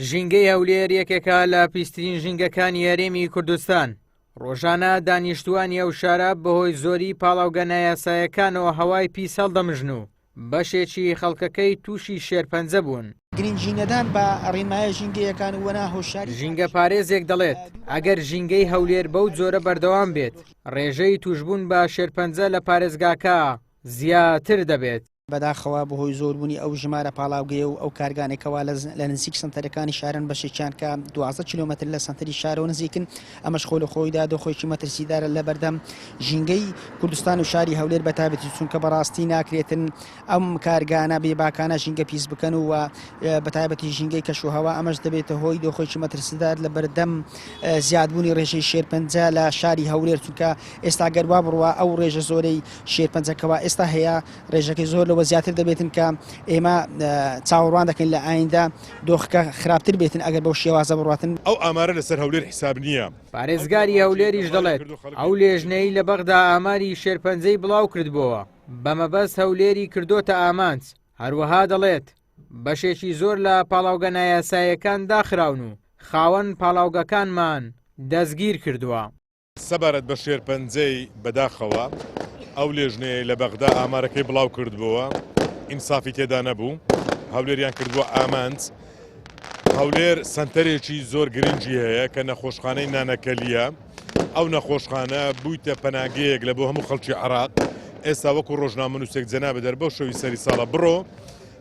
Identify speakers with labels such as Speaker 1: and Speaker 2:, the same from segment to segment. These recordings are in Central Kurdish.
Speaker 1: ژینگەی هەولێر یەکێکە لە پیسترین ژینگەکانی هەرێمی کوردستان. ڕۆژانە دانیشتوانی ئەو شارە بەهۆی زۆری پاڵاوگە نایاساییەکانەوە هەوای پیس هەڵدەمژن و بەشێکی خەڵکەکەی تووشی شێرپەنجە بوون.
Speaker 2: گرنگجینەدان بە ڕێنمایە ژینگەیەکان وەنا هۆشاری
Speaker 1: ژینگە پارێزێک دەڵێت ئەگەر ژینگەی هەولێر بەو جۆرە بەردەوام بێت ڕێژەی توشبوون بە شێرپەنجە لە پارێزگاکە زیاتر دەبێت.
Speaker 2: بەداخەوە بەهۆی زۆربوونی ئەو ژمارە پاڵاوگەیە و ئەو کارگانێکەوە لە نزیک سنتەرەکانی شارن بەشێکیان کە 12 کیلۆمەتر لە سنتەری شارەوە نزیکن. ئەمەش خۆ لە خۆیدا دۆخۆیکی مەترسیدارە لە بەردەم ژینگەی کوردستان و شاری هەولێر بەتابەتی چونکە بەڕاستی ناکرێتن ئەم کارگانە بێباکانە ژینگە پیس بکەن و بەتابەتی ژینگەی کەشوهەوا ئەمەش دەبێتە هۆی دۆخۆیکی مەترسیدار لە بەردەم زیادبوونی ڕێژەی شێرپەنجە لە شاری هەولێر، چونکە ئێستا گەروا بڕوە ئەو ڕێژە زۆرەی شێرپەنجەکەەوە ئێستا هەیە ڕێژەکەی زۆر لەوە زیاتر دەبێتن کە ئێمە چاوەڕوان دەکەین لە ئایندا دۆخەکە خراپتر بێتن ئەگەر بەو شێوازە بڕاتن.
Speaker 3: ئەو ئامارە لەسەر هەولێر حساب نییە.
Speaker 1: پارێزگاری هەولێریش دەڵێت ئەو لێژنەی لە بەغدا ئاماری شێرپەنجەی بڵاو کردبووە بەمەبەست هەولێری کردوتە ئامانج. هەروەها دەڵێت بەشێکی زۆر لە پاڵاوگە نایاساییەکان داخراون و خاوەن پاڵاوگەکانمان دەستگیر کردووە.
Speaker 3: سەبارەت بە شێرپەنجەی بەداخەوە ئەو لێژنەیە لە بەغدا ئامارەکەی بڵاو کردبووە، ئینسافی تێدا نەبوو، هەولێریان کردووە ئامانج. هەولێر سنتەرێکی زۆر گرنگی هەیە کە نەخۆشخانەی نانەکەلیە. ئەو نەخۆشخانە بوویتە پەناگەیەک لە بۆ هەموو خەڵکی عێراق. ئێستا وەکو ڕۆژنامە نووسێک جەنابە دەربەو شەوی سەری ساڵە بڕۆ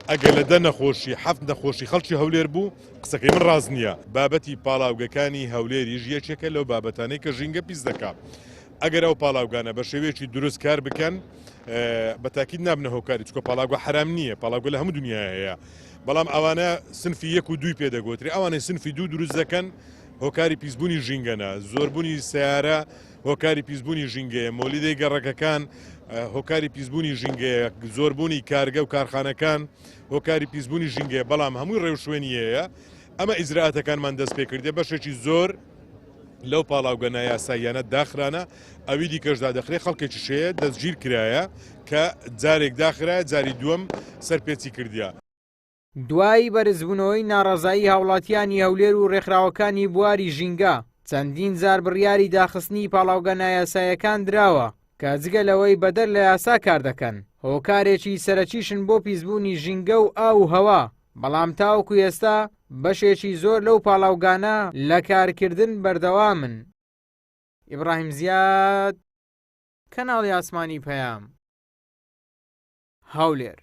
Speaker 3: ئەگەر لە 10 نەخۆشی 7 نەخۆشی خەڵکی هەولێر بوو قسەکەی من ڕاز نییە. بابەتی پاڵاوگەکانی هەولێریش یەکێکە لەو بابەتانەی کە ژینگە پیس دەکات. ئەگەر ئەو پاڵاوگانە بە شێوەیەکی دروست کار بکەن بەتاکید نابنە هۆکاری، چکۆ پاڵاوگە حرام نییە، پاڵاوگە لە هەموو دنیا هەیە، بەڵام ئەوانە سنفی 1 و 2 پێدەگوتری، ئەوانەی سنفی 2 دروست دەکەن هۆکاری پیسبوونی ژینگەنە، زۆربوونی سیارە هۆکاری پیسبوونی ژینگەیە، مۆلیدەی گەڕەکەکان هۆکاری پیسبوونی ژینگەیە، زۆربوونی کارگە و کارخانەکان هۆکاری پیسبوونی ژینگەیە، بەڵام هەمووی ڕێوشوێنی هەیە. ئەمە ئیجراعاتەکانمان دەست پێ کردێ بەشێکی زۆر لەو پاڵاوگە نایاساییانە داخرانە ئەوی دیکەشدا دەخرێ خەڵکێکی شەیە دەستگیر کرایە کە جارێک داخرایە جاری دووەم سەرپێچی کردیا.
Speaker 1: دوای بەرزبوونەوەی ناڕەزایی هاوڵاتیانی هەولێر و ڕێکخراوەکانی بواری ژینگە چەندین جار بڕیاری داخستنی پاڵاوگە نایاساییەکان دراوە کە جگە لەوەی بەدەر لە یاسا کار دەکەن هۆکارێکی سەرەکیشن بۆ پیسبوونی ژینگە و ئاو و هەوا، بەڵام تاوەکو ئێستا بەشێکی زۆر لەو پاڵاوگانە لە کارکردن بەردەوامن. ئیبراهیم زیاد، کەناڵی ئاسمانی پەیام، هەولێر.